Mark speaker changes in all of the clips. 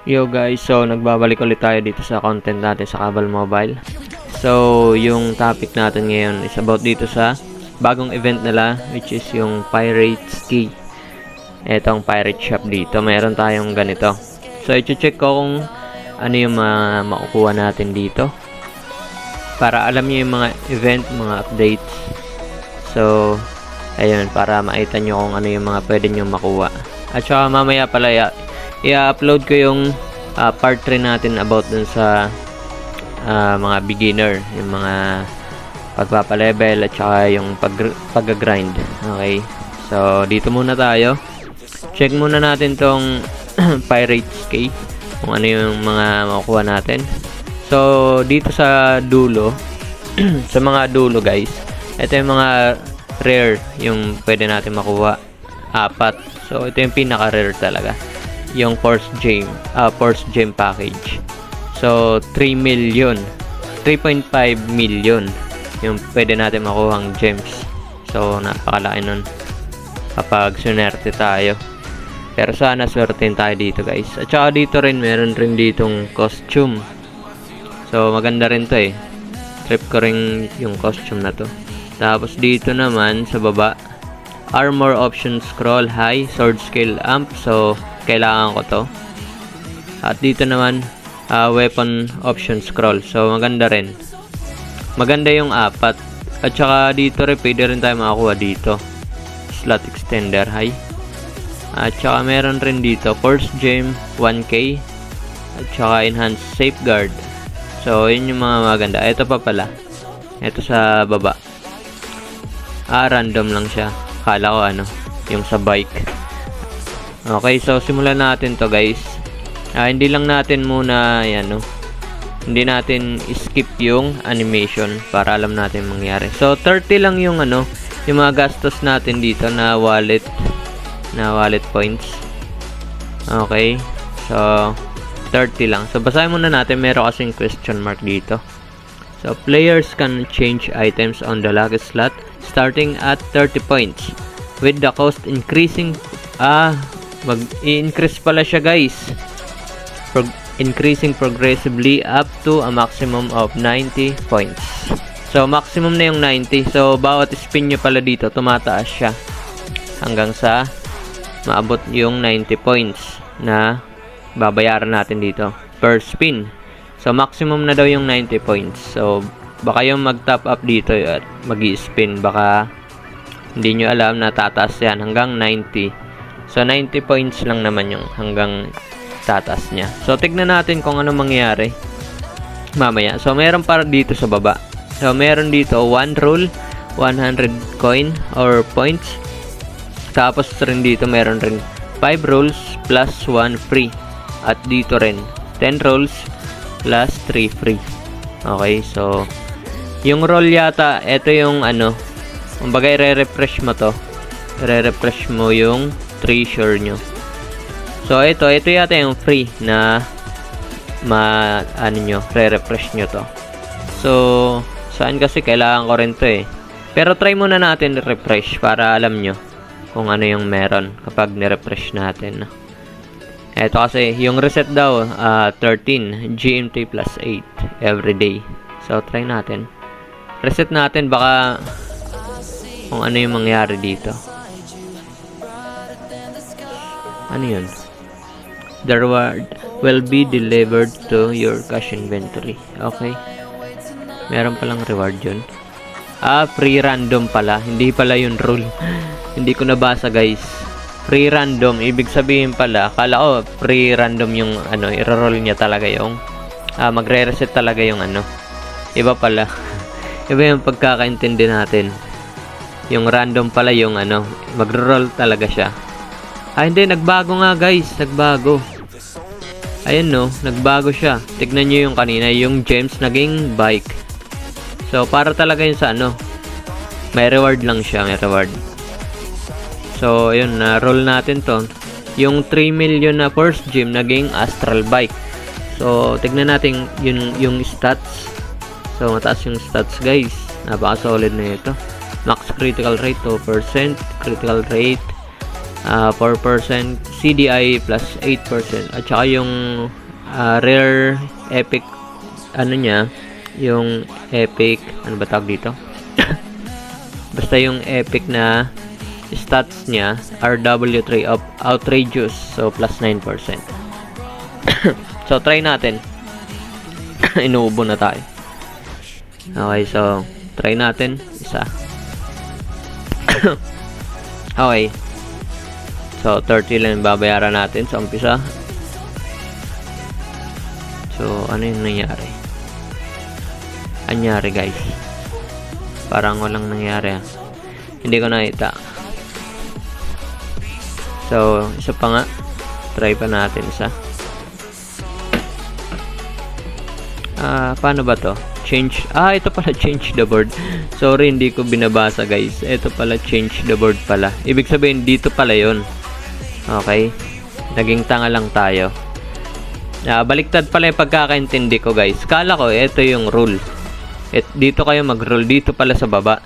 Speaker 1: Yo guys, so nagbabalik ulit tayo dito sa content natin sa Kabal Mobile. So, yung topic natin ngayon is about dito sa bagong event nila, which is yung Pirates Key. Etong pirate shop dito, mayroon tayong ganito. So, i-check ko kung ano yung makukuha natin dito para alam niyo yung mga event, mga updates. So, ayun, para makita nyo kung ano yung mga pwede nyo makuha. At saka mamaya pala i-upload ko yung part 3 natin about dun sa mga beginner, yung mga pagpapalevel at saka yung pag-grind. Okay, so dito muna tayo. Check muna natin tong Pirates Key, kung ano yung mga makukuha natin. So dito sa dulo sa mga dulo guys, ito yung mga rare yung pwede natin makuha, 4. So ito yung pinaka rare talaga, yung Force Gem package. So 3 million, 3.5 million yung pwede natin makuhang gems. So napakalaki nun kapag sunerte tayo. Pero sana swertein tayo dito guys. At saka dito rin, meron rin ditong costume. So maganda rin to trip ko rin yung costume na to. Tapos dito naman sa baba, armor option scroll high, sword skill amp. So kailangan ko to. At dito naman weapon option scroll. So maganda rin. Maganda yung 4. At saka dito rin pwede rin tayo makakuha dito slot extender high. At saka meron rin dito Force Gem 1k at saka enhanced safeguard. So yun yung mga maganda. Ito pa pala, ito sa baba, random lang siya. Kala ko yung sa bike. Okay, so simulan natin to guys. Hindi lang natin muna hindi natin skip yung animation para alam natin mangyari. So 30 lang yung yung mga gastos natin dito na wallet points. Okay, so 30 lang. So basahin muna natin, meron kasing question mark dito. So players can change items on the lucky slot starting at 30 points with the cost increasing. Mag-i-increase pala siya guys, increasing progressively up to a maximum of 90 points. So maximum na yung 90. So bawat spin nyo pala dito tumataas siya hanggang sa maabot yung 90 points na babayaran natin dito per spin. So maximum na daw yung 90 points. So baka yung mag-top up dito at mag-i-spin, baka hindi nyo alam na tataas yan hanggang 90. So 90 points lang naman yung hanggang tataas niya. So tignan natin kung ano mangyayari mamaya. So meron para dito sa baba. So meron dito 1 rule, 100 coin or points. Tapos rin dito meron rin 5 rules plus 1 free. At dito rin 10 rules plus 3 free. Okay, so yung roll yata, ito yung kumbaga i-refresh mo to. I-refresh mo yung treasure nyo. So ito yata yung free na re-refresh nyo to. So saan kasi kailangan ko rin to Pero try muna natin refresh para alam nyo kung ano yung meron kapag ni-refresh natin. Ito kasi yung reset daw 13 GMT plus 8 everyday. So try natin. Reset natin, baka kung ano yung mangyari dito. Ano yun? The reward will be delivered to your cash inventory. Okay. Meron palang reward yun. Free random pala. Hindi pala yun rule. Hindi ko nabasa guys. Free random. Ibig sabihin pala, akala ko free random yung i-roll niya talaga yung magre-reset talaga yung Iba pala. Iba yung pagkakaintindi natin. Yung random pala yung magro-roll talaga siya. Hindi, nagbago nga guys. Nagbago. Ayun nagbago siya. Tignan nyo yung kanina, yung gems naging bike. So para talaga yun sa may reward lang siya, may reward. So ayun, na-roll natin to. Yung 3 million na Force Gem naging astral bike. So tignan natin yung stats. So mataas yung stats guys. Napaka solid na ito. Max critical rate 2%, critical rate 4%, CDI plus 8%, at saka yung rare epic, ano niya, yung epic, ano ba tawag dito? Basta yung epic na stats niya, RW3 of outrageous, so plus 9%. So try natin. Inuubo na tayo. Okay, so try natin isa. Okay, so 30 lang yung babayaran natin sa umpisa. So ano yung nangyari? Anyari guys, parang walang nangyari. Hindi ko nakita. So isa pa nga, try pa natin isa. Paano ba to? Change, ito pala, change the board. Sorry, hindi ko binabasa guys. Ito pala, change the board pala. Ibig sabihin, dito pala yun. Okay, naging tanga lang tayo. Baliktad pala yung pagkakaintindi ko guys. Kala ko, ito yung rule. Dito kayo mag-roll, dito pala sa baba.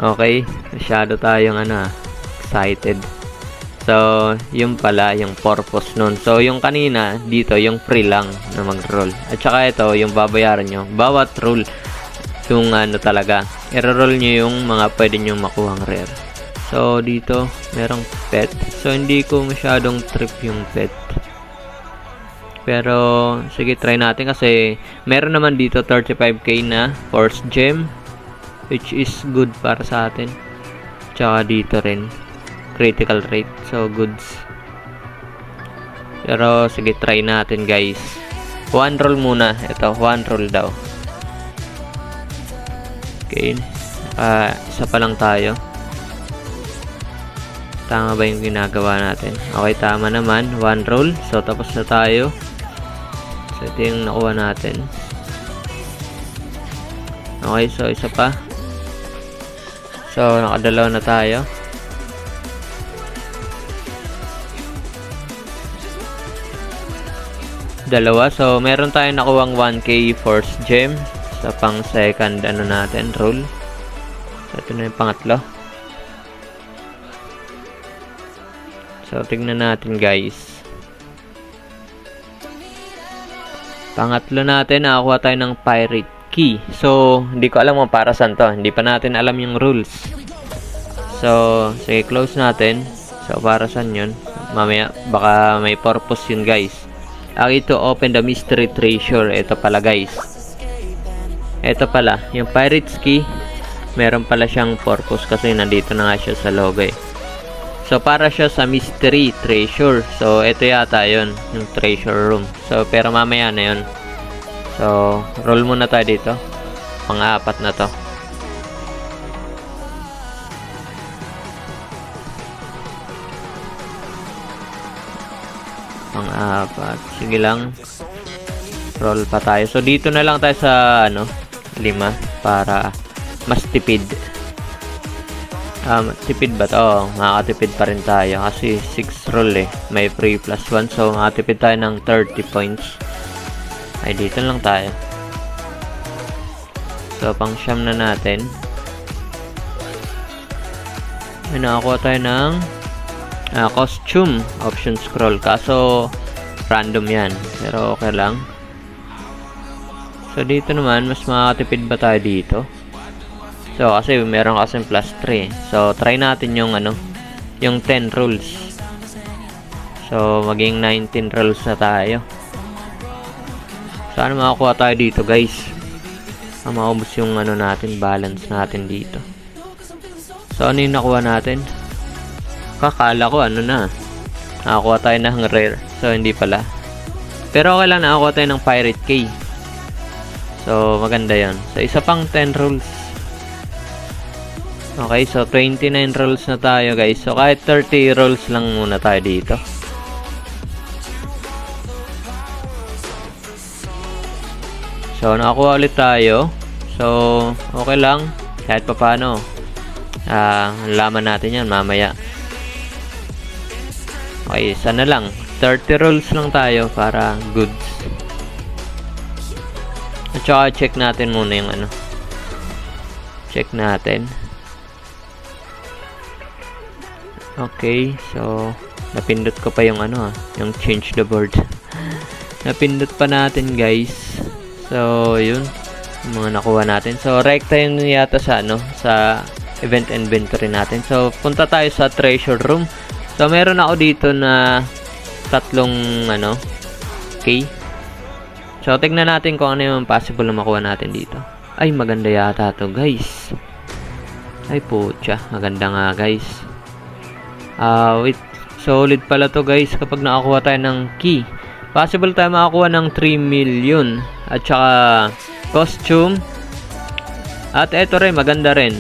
Speaker 1: Okay, masyado tayong excited. So, yung pala, yung purpose nun. So, yung kanina, dito, yung free lang na mag-roll. At saka ito, yung babayaran nyo. Bawat roll, yung talaga, i-roll nyo yung mga pwede nyo makuhang rare. So, dito, merong pet. So, hindi ko masyadong trip yung pet. Pero, sige, try natin kasi meron naman dito 35k na force gem, which is good para sa atin. Tsaka dito rin, critical rate, so goods. Pero, sige, try natin guys. One roll muna. Ito, one roll daw. Okay. Isa pa lang tayo. Tama ba yung ginagawa natin? Okay, tama naman. One roll. So, tapos na tayo. So, ito yung nakuha natin. Okay, so isa pa. So, nakadalaw na tayo. Dalawa. So, meron tayong nakuhang 1k force gem sa pang second natin, roll. So, ito na yung pangatlo. So, tignan natin guys. Pangatlo natin, nakakuha tayo ng pirate key. So, hindi ko alam kung para saan to. Hindi pa natin alam yung rules. So, sige, close natin. So, para saan yun? Mamaya, baka may purpose yun guys. Ito, open the mystery treasure. Ito pala guys. Ito pala, yung pirate's key, meron pala siyang purpose kasi nandito na nga siya sa logo eh. So, para siya sa mystery treasure. So, ito yata yun, yung treasure room. So, pero mamaya na yun. So, roll muna tayo dito. Pang-apat na to. Pang-apat. Sige lang. Roll pa tayo. So, dito na lang tayo sa, 5 para mas tipid. Tipid ba to? Makakatipid pa rin tayo kasi 6 roll eh. May free plus 1. So, makakatipid tayo ng 30 points. Ay, dito lang tayo. So, pang siyam na natin. Ay, nakakuha tayo ng costume option scroll. Kaso, random yan. Pero, okay lang. So, dito naman, mas makakatipid ba tayo dito? So, kasi meron kasing plus 3. So, try natin yung yung 10 rolls. So, maging 19 rolls na tayo. Sana makakuha tayo dito, guys. Maubos yung natin, balance natin dito. So, ano yung nakuha natin? Kakala ko, nakakuha tayo ng rare. So, hindi pala. Pero okay lang, nakakuha tayo ng pirate key. So, maganda yon. So, isa pang 10 rolls. Okay, so 29 rolls na tayo guys. So kahit 30 rolls lang muna tayo dito. So nakakuha ulit tayo. So okay lang. Kahit pa paano. Laman natin yan mamaya. Okay, sana lang. 30 rolls lang tayo para goods. At saka check natin muna yung Check natin. Okay, so napindot ko pa yung ano yung change the board. Napindot pa natin guys. So yun, yung mga nakuha natin. So rekta yun yata sa ano, sa event inventory natin. So punta tayo sa treasure room. So meron ako dito na tatlong ano key. So tignan natin kung ano yung possible na makuha natin dito. Ay maganda yata to guys. Ay putya, maganda nga guys. Wait, solid pala to guys kapag nakakuha tayo ng key. Possible tayo makakuha ng 3 million. At saka costume. At ito rin, maganda rin.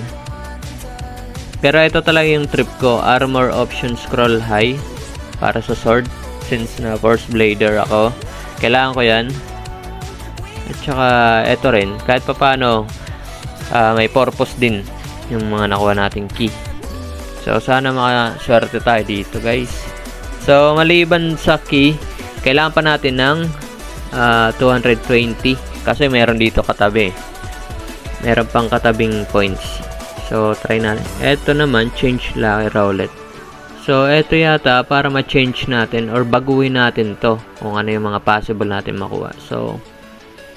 Speaker 1: Pero ito talaga yung trip ko. Armor option scroll high. Para sa sword. Since na force blader ako. Kailangan ko yan. At saka ito rin. Kahit pa paano may purpose din yung mga nakuha nating key. So, sana makaswerte tayo dito, guys. So, maliban sa key, kailangan pa natin ng 220. Kasi meron dito katabi. Meron pang katabing points. So, try natin. Ito naman, change lucky roulette. So, ito yata para ma-change natin or baguhin natin to kung ano yung mga possible natin makuha. So,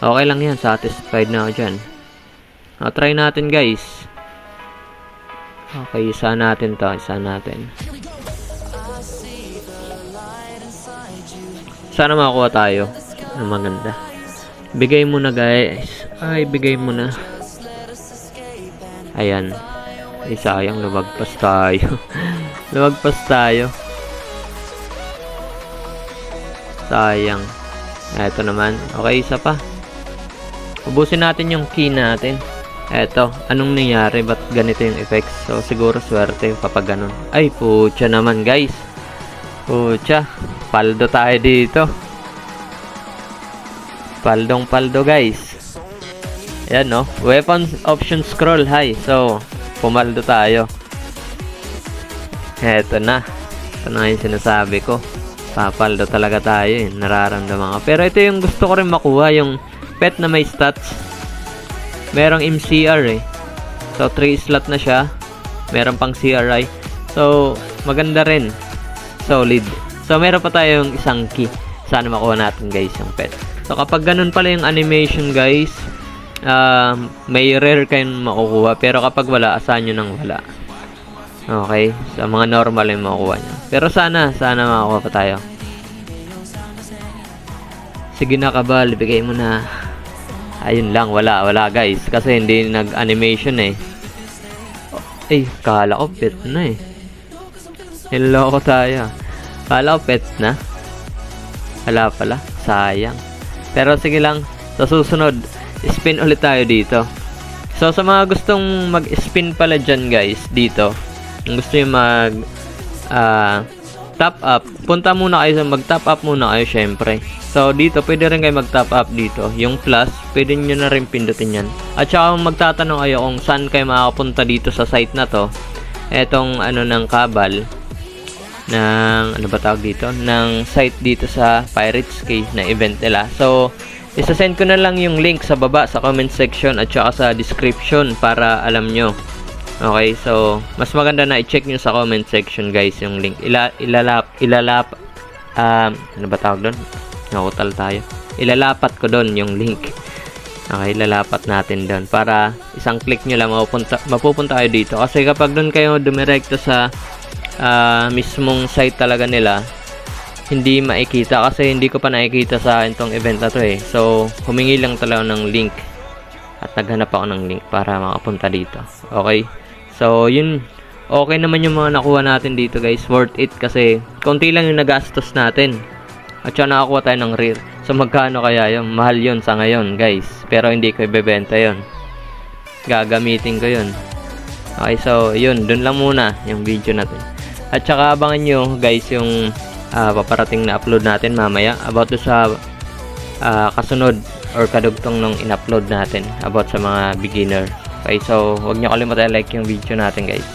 Speaker 1: okay lang yan. Satisfied na ako dyan. Try natin, guys. Okay, isa natin to. Isa natin. Sana makakuha tayo ng maganda. Bigay mo na guys. Ay, bigay mo na. Ayan. Ay, sayang. Lumagpas tayo. Lumagpas tayo. Sayang. Ito naman. Okay, isa pa. Ubusin natin yung key natin. Eto, anong nangyari? Ba't ganito yung effects? So, siguro swerte kapag ganun. Ay, putya naman, guys. Putya. Paldo tayo dito. Paldong-paldo, guys. Ayan, no? Weapon option scroll high. So, pumaldo tayo. Eto na. Ito na yung sinasabi ko. Papaldo talaga tayo, eh. Nararamdaman ko. Pero ito yung gusto ko rin makuha. Yung pet na may stats. Merong MCR eh. So 3 slot na siya. Meron pang CRI. So maganda rin. Solid. So meron pa tayong isang key. Sana makuha natin guys yung pet. So kapag ganun pala yung animation guys, may rare kayong makukuha. Pero kapag wala, asahan nyo nang wala. Okay. So mga normal yung makukuha nyo. Pero sana makakuha pa tayo. Sige na kabal, bigay mo na. Ayun lang, wala guys. Kasi hindi nag-animation eh. Eh, kala ko pet na eh. Niloloko tayo. Kala ko pet na. Wala pala, sayang. Pero sige lang, sa susunod, spin ulit tayo dito. So, sa mga gustong mag-spin pala dyan guys, dito. Kung gusto yung mag top up, punta muna kayo sa mag-top up muna kayo syempre. So dito pwede rin kayo mag-top up dito. Yung plus, pwede nyo na rin pindutin yan. At saka kung magtatanong kayo kung saan kayo makakapunta dito sa site na to, etong ano ng Kabal, ng ano ba tawag dito, ng site dito sa Pirates Cay na event nila. So isa-send ko na lang yung link sa baba sa comment section at saka sa description para alam nyo. Okay, so mas maganda na i-check nyo sa comment section guys yung link. Ano ba tawag doon? Nakutal tayo. Ilalapat ko doon yung link. Okay, ilalapat natin doon para isang click nyo lang mapupunta kayo dito. Kasi kapag doon kayo dumirekta sa mismong site talaga nila, hindi makikita kasi hindi ko pa nakikita sa itong event na to eh. So, humingi lang talaga ng link at naghanap ako ng link para makapunta dito. Okay? So, yun. Okay naman yung mga nakuha natin dito guys. Worth it kasi konti lang yung nagastos natin. At saka nakakuha tayo ng rare. So magkano kaya yun? Mahal yun sa ngayon guys. Pero hindi ko ibebenta yun. Gagamitin ko yun. Okay, so yun. Dun lang muna yung video natin. At saka abangan nyo guys yung paparating na upload natin mamaya. About to sa kasunod or kadugtong nung in-upload natin. About sa mga beginner. Okay, so huwag nyo kalimutan like yung video natin guys.